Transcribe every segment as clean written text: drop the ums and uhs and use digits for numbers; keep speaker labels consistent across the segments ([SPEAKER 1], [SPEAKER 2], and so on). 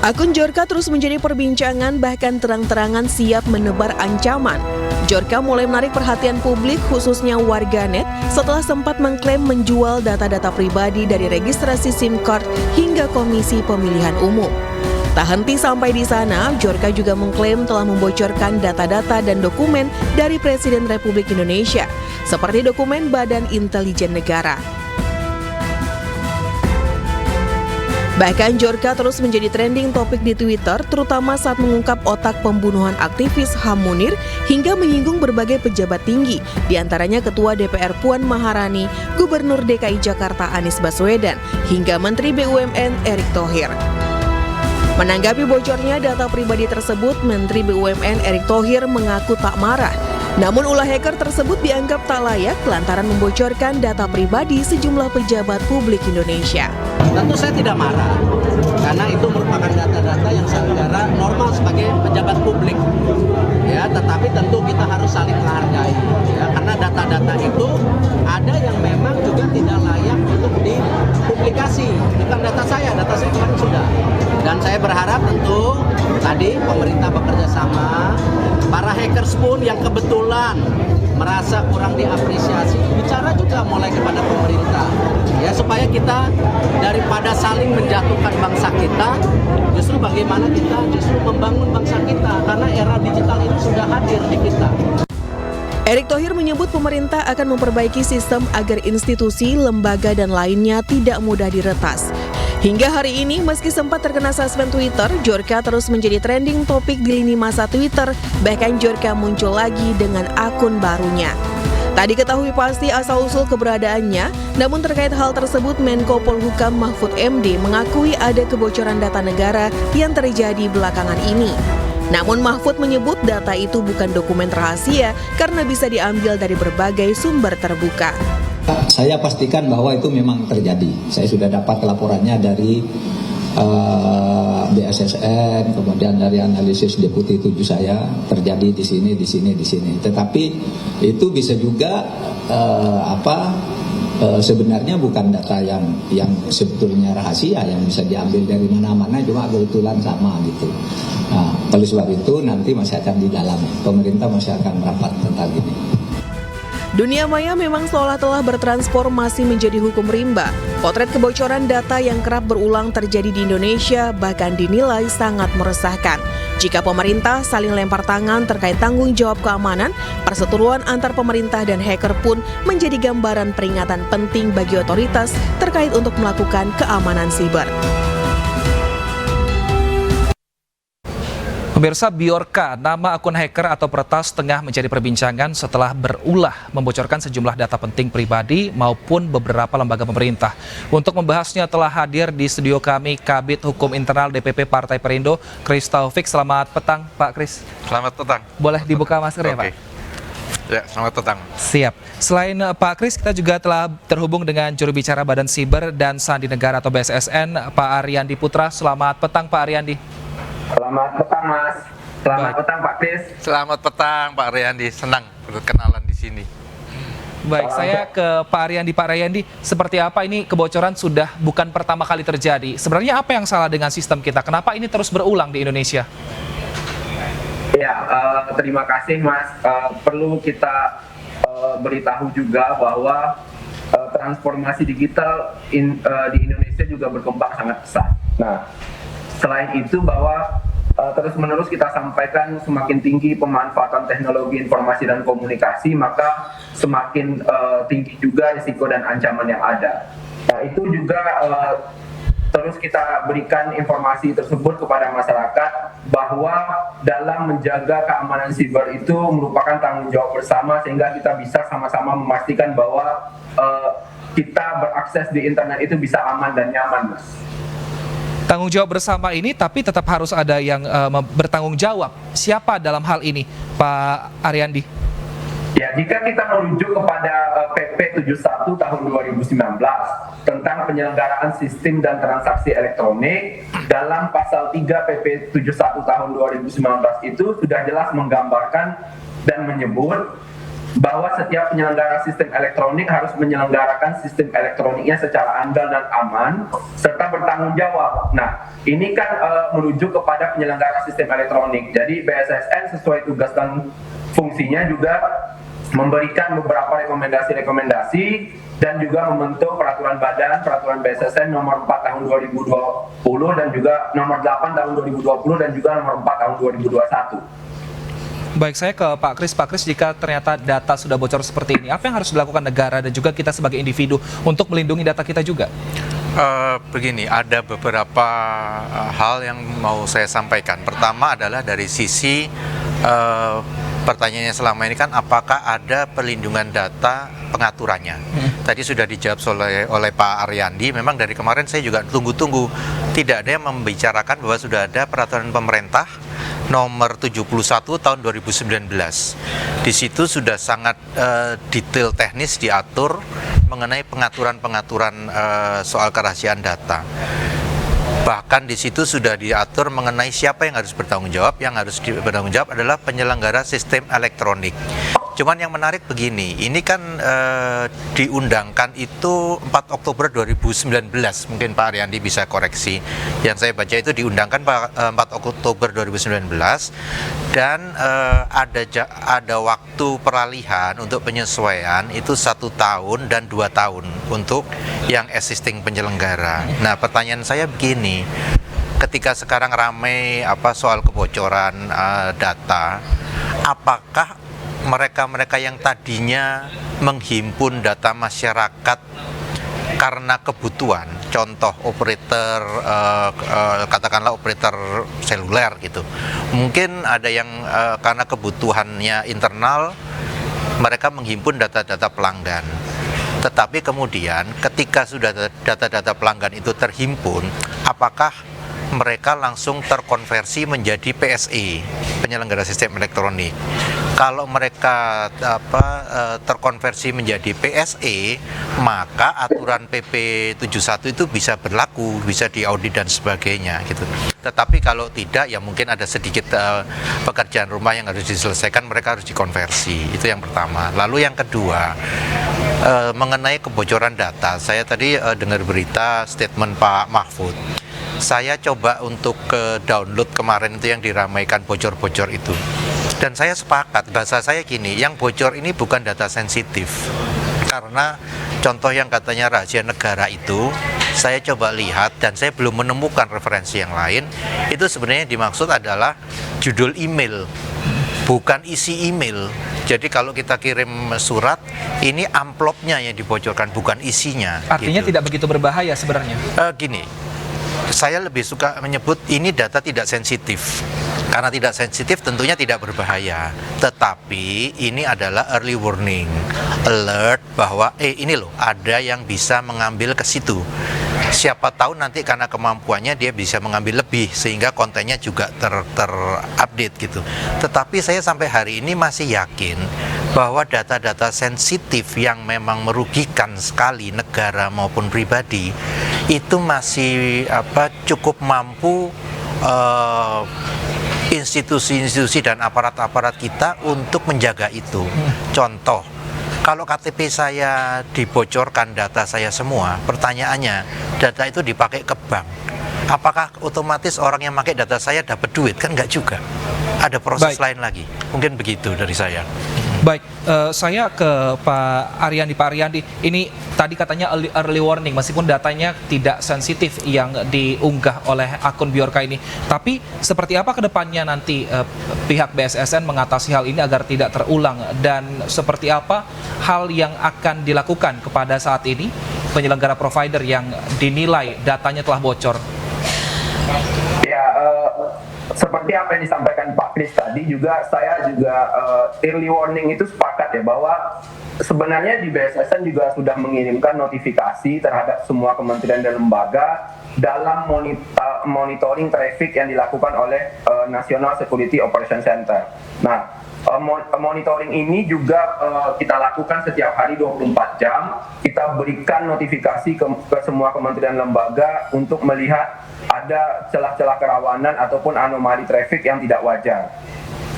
[SPEAKER 1] Akun Djorka terus menjadi perbincangan, bahkan terang-terangan siap menebar ancaman. Djorka mulai menarik perhatian publik, khususnya warganet, setelah sempat mengklaim menjual data-data pribadi dari registrasi SIM card hingga Komisi Pemilihan Umum. Tak henti sampai di sana, Djorka juga mengklaim telah membocorkan data-data dan dokumen dari Presiden Republik Indonesia, seperti dokumen Badan Intelijen Negara. Bahkan Djorka terus menjadi trending topik di Twitter, terutama saat mengungkap otak pembunuhan aktivis HAM Munir hingga menyinggung berbagai pejabat tinggi, diantaranya Ketua DPR Puan Maharani, Gubernur DKI Jakarta Anies Baswedan, hingga Menteri BUMN Erick Thohir. Menanggapi bocornya data pribadi tersebut, Menteri BUMN Erick Thohir mengaku tak marah. Namun ulah hacker tersebut dianggap tak layak lantaran membocorkan data pribadi sejumlah pejabat publik Indonesia.
[SPEAKER 2] Tentu saya tidak marah, karena itu merupakan data-data yang secara normal sebagai pejabat publik. Ya, tetapi tentu kita harus saling menghargai. Ya, karena data-data itu ada yang memang juga tidak layak untuk dipublikasi. Bukan data saya kemarin sudah. Dan saya berharap tentu tadi pemerintah bekerja sama, para hackers pun yang kebetulan merasa kurang diapresiasi, bicara juga mulai kepada pemerintah. Ya, supaya kita daripada saling menjatuhkan bangsa kita, justru bagaimana kita justru membangun bangsa kita, karena era digital ini sudah hadir di kita.
[SPEAKER 1] Erick Thohir menyebut pemerintah akan memperbaiki sistem agar institusi, lembaga, dan lainnya tidak mudah diretas. Hingga hari ini, meski sempat terkena suspend Twitter, Djorka terus menjadi trending topik di lini masa Twitter, bahkan Djorka muncul lagi dengan akun barunya. Tak diketahui pasti asal-usul keberadaannya, namun terkait hal tersebut Menko Polhukam Mahfud MD mengakui ada kebocoran data negara yang terjadi belakangan ini. Namun Mahfud menyebut data itu bukan dokumen rahasia karena bisa diambil dari berbagai sumber terbuka.
[SPEAKER 3] Saya pastikan bahwa itu memang terjadi. Saya sudah dapat laporannya dari BSSN, kemudian dari analisis Deputi 7 saya, terjadi di sini. Tetapi itu bisa juga sebenarnya bukan data yang sebetulnya rahasia yang bisa diambil dari mana-mana, cuma kebetulan sama gitu. Nah, oleh sebab itu nanti masih akan didalami. Pemerintah masih akan merapat tentang ini.
[SPEAKER 1] Dunia maya memang seolah telah bertransformasi menjadi hukum rimba. Potret kebocoran data yang kerap berulang terjadi di Indonesia bahkan dinilai sangat meresahkan. Jika pemerintah saling lempar tangan terkait tanggung jawab keamanan, perseteruan antar pemerintah dan hacker pun menjadi gambaran peringatan penting bagi otoritas terkait untuk melakukan keamanan siber.
[SPEAKER 4] Pemirsa, Bjorka, nama akun hacker atau peretas tengah menjadi perbincangan setelah berulah membocorkan sejumlah data penting pribadi maupun beberapa lembaga pemerintah. Untuk membahasnya telah hadir di studio kami Kabid Hukum Internal DPP Partai Perindo, Kris Taufik. Selamat petang, Pak Kris.
[SPEAKER 5] Selamat petang.
[SPEAKER 4] Boleh dibuka masker ya, Pak?
[SPEAKER 5] Ya, selamat petang.
[SPEAKER 4] Siap. Selain Pak Kris, kita juga telah terhubung dengan juru bicara Badan Siber dan Sandi Negara atau BSSN, Pak Ariandi Putra. Selamat petang, Pak Ariandi.
[SPEAKER 6] Selamat petang, Mas. Selamat petang, Pak Kris.
[SPEAKER 5] Selamat petang, Pak Ariandi. Senang berkenalan di sini.
[SPEAKER 4] Baik, saya ke Pak Ariandi. Pak Ariandi, seperti apa ini kebocoran sudah bukan pertama kali terjadi? Sebenarnya apa yang salah dengan sistem kita? Kenapa ini terus berulang di Indonesia?
[SPEAKER 6] Ya, terima kasih, Mas. Perlu kita beritahu juga bahwa transformasi digital di Indonesia juga berkembang sangat pesat. Nah, selain itu bahwa terus-menerus kita sampaikan semakin tinggi pemanfaatan teknologi informasi dan komunikasi, maka semakin tinggi juga risiko dan ancaman yang ada. Nah, itu juga terus kita berikan informasi tersebut kepada masyarakat bahwa dalam menjaga keamanan siber itu merupakan tanggung jawab bersama, sehingga kita bisa sama-sama memastikan bahwa kita berakses di internet itu bisa aman dan nyaman, Mas.
[SPEAKER 4] Tanggung jawab bersama ini tapi tetap harus ada yang bertanggung jawab. Siapa dalam hal ini, Pak Ariandi?
[SPEAKER 6] Ya, jika kita merujuk kepada PP 71 tahun 2019 tentang penyelenggaraan sistem dan transaksi elektronik, dalam pasal 3 PP 71 tahun 2019 itu sudah jelas menggambarkan dan menyebut bahwa setiap penyelenggara sistem elektronik harus menyelenggarakan sistem elektroniknya secara andal dan aman serta bertanggung jawab. Nah, ini kan menuju kepada penyelenggara sistem elektronik. Jadi BSSN sesuai tugas dan fungsinya juga memberikan beberapa rekomendasi-rekomendasi dan juga membentuk peraturan BSSN nomor 4 tahun 2020 dan juga nomor 8 tahun 2020 dan juga nomor 4 tahun 2021.
[SPEAKER 4] Baik, saya ke Pak Kris. Pak Kris, jika ternyata data sudah bocor seperti ini, apa yang harus dilakukan negara dan juga kita sebagai individu untuk melindungi data kita juga?
[SPEAKER 5] Begini, ada beberapa hal yang mau saya sampaikan. Pertama adalah dari sisi pertanyaannya selama ini kan apakah ada perlindungan data pengaturannya. Tadi sudah dijawab oleh Pak Ariandi. Memang dari kemarin saya juga tunggu-tunggu, tidak ada yang membicarakan bahwa sudah ada peraturan pemerintah nomor 71 tahun 2019. Di situ sudah sangat detail teknis diatur mengenai pengaturan-pengaturan soal kerahasiaan data. Bahkan di situ sudah diatur mengenai siapa yang harus bertanggung jawab. Yang harus bertanggung jawab adalah penyelenggara sistem elektronik. Cuman yang menarik begini, ini kan diundangkan itu 4 Oktober 2019, mungkin Pak Ariandi bisa koreksi. Yang saya baca itu diundangkan 4 Oktober 2019 dan ada waktu peralihan untuk penyesuaian itu 1 tahun dan 2 tahun untuk yang existing penyelenggara. Nah, pertanyaan saya begini, ketika sekarang ramai soal kebocoran data, apakah mereka-mereka yang tadinya menghimpun data masyarakat karena kebutuhan, contoh operator katakanlah operator seluler gitu, mungkin ada yang karena kebutuhannya internal mereka menghimpun data-data pelanggan. Tetapi kemudian ketika sudah data-data pelanggan itu terhimpun, apakah mereka langsung terkonversi menjadi PSE, penyelenggara sistem elektronik? Kalau mereka terkonversi menjadi PSE, maka aturan PP 71 itu bisa berlaku, bisa diaudit dan sebagainya gitu. Tetapi kalau tidak, ya mungkin ada sedikit pekerjaan rumah yang harus diselesaikan, mereka harus dikonversi. Itu yang pertama. Lalu yang kedua, mengenai kebocoran data, saya tadi dengar berita statement Pak Mahfud. Saya coba untuk download kemarin itu yang diramaikan bocor-bocor itu. Dan saya sepakat, bahasa saya gini, yang bocor ini bukan data sensitif. Karena contoh yang katanya rahasia negara itu, saya coba lihat dan saya belum menemukan referensi yang lain. Itu sebenarnya dimaksud adalah judul email, bukan isi email. Jadi kalau kita kirim surat, ini amplopnya yang dibocorkan, bukan isinya.
[SPEAKER 4] Artinya
[SPEAKER 5] gitu.
[SPEAKER 4] tidak begitu berbahaya sebenarnya?
[SPEAKER 5] Gini, saya lebih suka menyebut ini data tidak sensitif. Karena tidak sensitif tentunya tidak berbahaya. Tetapi ini adalah early warning, alert bahwa ini loh ada yang bisa mengambil ke situ. Siapa tahu nanti karena kemampuannya dia bisa mengambil lebih sehingga kontennya juga terupdate gitu. Tetapi saya sampai hari ini masih yakin bahwa data-data sensitif yang memang merugikan sekali negara maupun pribadi itu masih cukup mampu institusi-institusi dan aparat-aparat kita untuk menjaga itu. Contoh, kalau KTP saya dibocorkan data saya semua, pertanyaannya, data itu dipakai ke bank. Apakah otomatis orang yang pakai data saya dapat duit? Kan enggak juga. Ada proses lain lagi. Mungkin begitu dari saya.
[SPEAKER 4] Baik, saya ke Pak Ariandi. Pak Ariandi, ini tadi katanya early warning, meskipun datanya tidak sensitif yang diunggah oleh akun Bjorka ini. Tapi seperti apa ke depannya nanti pihak BSSN mengatasi hal ini agar tidak terulang? Dan seperti apa hal yang akan dilakukan kepada saat ini penyelenggara provider yang dinilai datanya telah bocor?
[SPEAKER 6] Ya, seperti apa yang disampaikan Pak Kris tadi, saya juga early warning itu sepakat ya bahwa sebenarnya di BSSN juga sudah mengirimkan notifikasi terhadap semua kementerian dan lembaga dalam monitoring traffic yang dilakukan oleh National Security Operation Center. Nah, monitoring ini juga kita lakukan setiap hari 24 jam. Kita berikan notifikasi ke semua kementerian lembaga untuk melihat ada celah-celah kerawanan ataupun anomali traffic yang tidak wajar.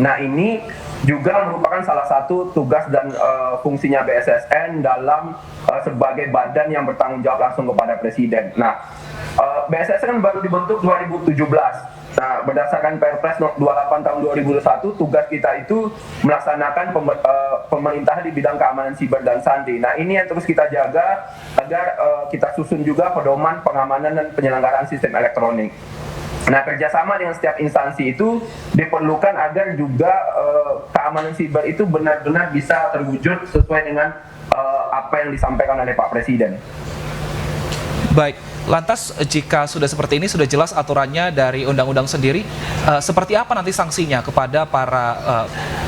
[SPEAKER 6] Nah, ini juga merupakan salah satu tugas dan fungsinya BSSN dalam sebagai badan yang bertanggung jawab langsung kepada Presiden. Nah, BSSN kan baru dibentuk 2017. Nah, berdasarkan Perpres 28 tahun 2021, tugas kita itu melaksanakan pemerintahan di bidang keamanan siber dan sandi. Nah, ini yang terus kita jaga agar kita susun juga pedoman pengamanan dan penyelenggaraan sistem elektronik. Nah, kerjasama dengan setiap instansi itu diperlukan agar juga keamanan siber itu benar-benar bisa terwujud sesuai dengan apa yang disampaikan oleh Pak Presiden.
[SPEAKER 4] Baik, lantas jika sudah seperti ini, sudah jelas aturannya dari undang-undang sendiri, seperti apa nanti sanksinya kepada para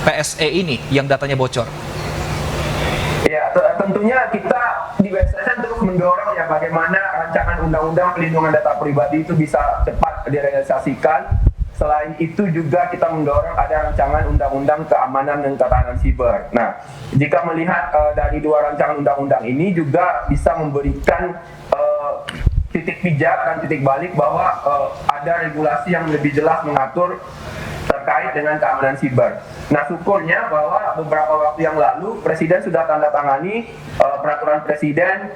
[SPEAKER 4] PSE ini yang datanya bocor?
[SPEAKER 6] Ya, tentunya kita di BSSN terus mendorong ya bagaimana rancangan undang-undang pelindungan data pribadi itu bisa cepat direalisasikan. Selain itu juga kita mendorong ada rancangan undang-undang keamanan dan ketahanan siber. Nah, jika melihat dari dua rancangan undang-undang ini juga bisa memberikan titik pijak dan titik balik bahwa ada regulasi yang lebih jelas mengatur terkait dengan keamanan siber. Nah, syukurnya bahwa beberapa waktu yang lalu Presiden sudah tanda tangani peraturan Presiden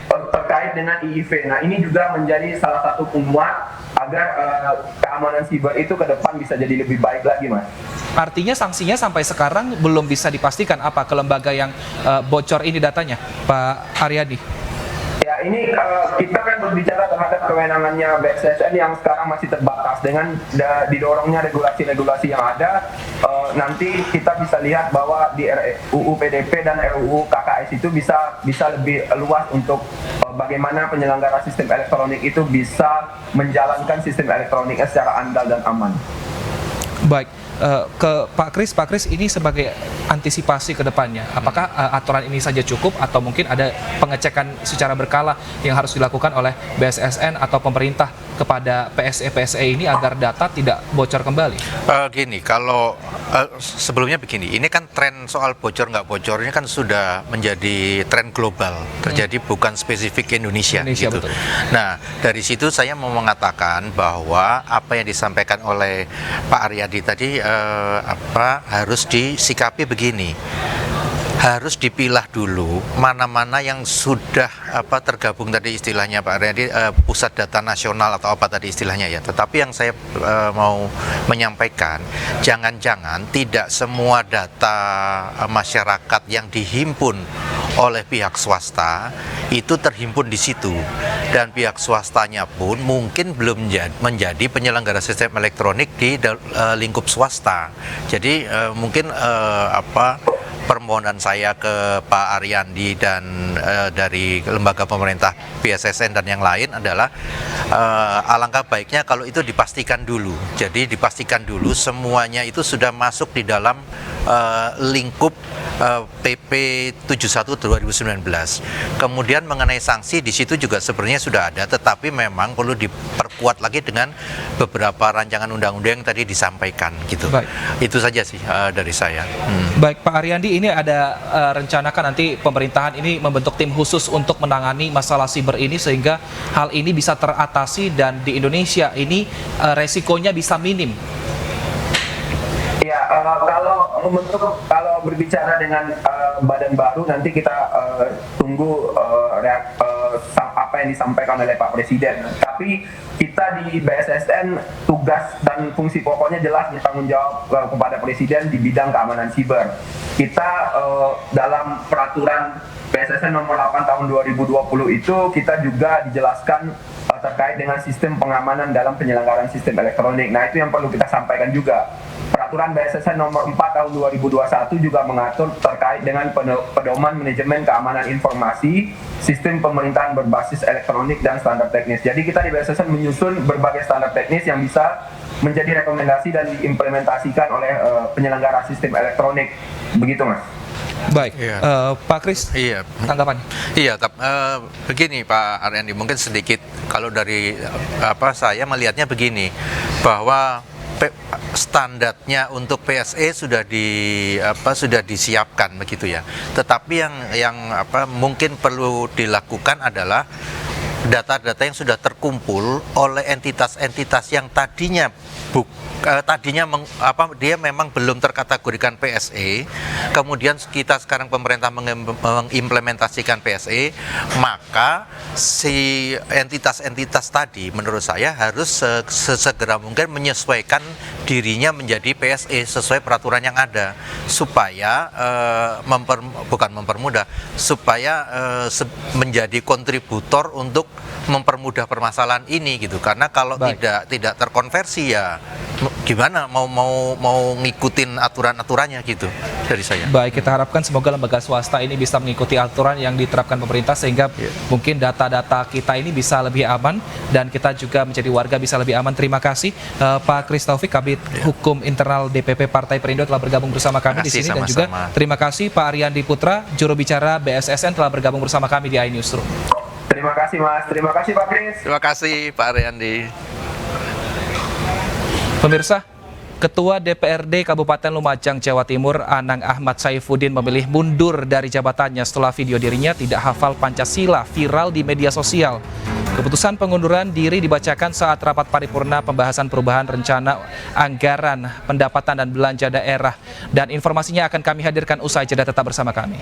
[SPEAKER 6] terkait dengan IIV. Nah, ini juga menjadi salah satu penguat agar keamanan siber itu ke depan bisa jadi lebih baik lagi, Mas.
[SPEAKER 4] Artinya sanksinya sampai sekarang belum bisa dipastikan apa ke lembaga yang bocor ini datanya, Pak Aryadi?
[SPEAKER 6] Ya, ini kita kan berbicara terhadap kewenangannya BSSN yang sekarang masih terbatas dengan didorongnya regulasi-regulasi yang ada. Nanti kita bisa lihat bahwa di RUU PDP dan RUU KKS itu bisa lebih luas untuk bagaimana penyelenggara sistem elektronik itu bisa menjalankan sistem elektroniknya secara andal dan aman.
[SPEAKER 4] Baik, ke Pak Kris ini sebagai antisipasi ke depannya, apakah aturan ini saja cukup atau mungkin ada pengecekan secara berkala yang harus dilakukan oleh BSSN atau pemerintah kepada PSE ini agar data tidak bocor kembali?
[SPEAKER 5] Gini, kalau sebelumnya begini, ini kan tren soal bocor nggak bocor ini kan sudah menjadi tren global, terjadi bukan spesifik Indonesia gitu.
[SPEAKER 4] Betul.
[SPEAKER 5] Nah, dari situ saya mau mengatakan bahwa apa yang disampaikan oleh Pak Aryadi tadi harus disikapi begini. Harus dipilah dulu mana-mana yang sudah tergabung tadi istilahnya Pak Aryadi, pusat data nasional atau apa tadi istilahnya ya. Tetapi yang saya mau menyampaikan, jangan-jangan tidak semua data masyarakat yang dihimpun oleh pihak swasta itu terhimpun di situ, dan pihak swastanya pun mungkin belum menjadi penyelenggara sistem elektronik di lingkup swasta. Jadi mungkin permohonan saya ke Pak Aryandi dan dari lembaga pemerintah BSSN dan yang lain adalah alangkah baiknya kalau itu dipastikan dulu. Jadi dipastikan dulu semuanya itu sudah masuk di dalam lingkup PP 71 2019. Kemudian mengenai sanksi di situ juga sebenarnya sudah ada, tetapi memang perlu diperkuat lagi dengan beberapa rancangan undang-undang yang tadi disampaikan gitu.
[SPEAKER 4] Baik.
[SPEAKER 5] Itu saja sih dari saya.
[SPEAKER 4] Baik, Pak Aryandi, ini ada rencanakan nanti pemerintahan ini membentuk tim khusus untuk menangani masalah siber ini sehingga hal ini bisa teratasi dan di Indonesia ini resikonya bisa minim.
[SPEAKER 6] Ya, kalau berbicara dengan badan baru nanti kita tunggu apa yang disampaikan oleh Pak Presiden. Tapi kita di BSSN tugas dan fungsi pokoknya jelas bertanggung jawab kepada Presiden di bidang keamanan siber. Kita dalam peraturan BSSN nomor 8 tahun 2020 itu kita juga dijelaskan terkait dengan sistem pengamanan dalam penyelenggaraan sistem elektronik. Nah, itu yang perlu kita sampaikan juga. Peraturan BSSN nomor 4 tahun 2021 juga mengatur terkait dengan pedoman manajemen keamanan informasi, sistem pemerintahan berbasis elektronik dan standar teknis. Jadi kita di BSSN menyusun berbagai standar teknis yang bisa menjadi rekomendasi dan diimplementasikan oleh penyelenggara sistem elektronik. Begitu, Mas.
[SPEAKER 4] Baik,
[SPEAKER 5] Iya.
[SPEAKER 4] Pak Kris, tanggapan?
[SPEAKER 5] Iya, begini Pak Aryandi, mungkin sedikit kalau dari saya melihatnya begini, bahwa standarnya untuk PSE sudah disiapkan begitu ya. Tetapi yang mungkin perlu dilakukan adalah data-data yang sudah terkumpul oleh entitas-entitas yang tadinya dia memang belum terkategorikan PSE, kemudian kita sekarang pemerintah mengimplementasikan PSE, maka si entitas-entitas tadi menurut saya harus sesegera mungkin menyesuaikan dirinya menjadi PSE sesuai peraturan yang ada, supaya bukan mempermudah, supaya menjadi kontributor untuk mempermudah permasalahan ini gitu. Karena kalau tidak terkonversi ya gimana mau ngikutin aturan-aturannya gitu dari saya.
[SPEAKER 4] Baik, kita harapkan semoga lembaga swasta ini bisa mengikuti aturan yang diterapkan pemerintah sehingga mungkin data-data kita ini bisa lebih aman dan kita juga menjadi warga bisa lebih aman. Terima kasih Pak Kris Taufik, Kabid Hukum Internal DPP Partai Perindo telah bergabung bersama kami di sini, dan juga terima kasih Pak Ariandi Putra, juru bicara BSSN telah bergabung bersama kami di iNewsroom.
[SPEAKER 6] Terima kasih Mas, terima kasih Pak Kris.
[SPEAKER 5] Terima kasih Pak Ariandi.
[SPEAKER 4] Pemirsa, Ketua DPRD Kabupaten Lumajang, Jawa Timur, Anang Ahmad Saifuddin memilih mundur dari jabatannya setelah video dirinya tidak hafal Pancasila viral di media sosial. Keputusan pengunduran diri dibacakan saat rapat paripurna pembahasan perubahan rencana anggaran pendapatan dan belanja daerah. Dan informasinya akan kami hadirkan usai jeda, tetap bersama kami.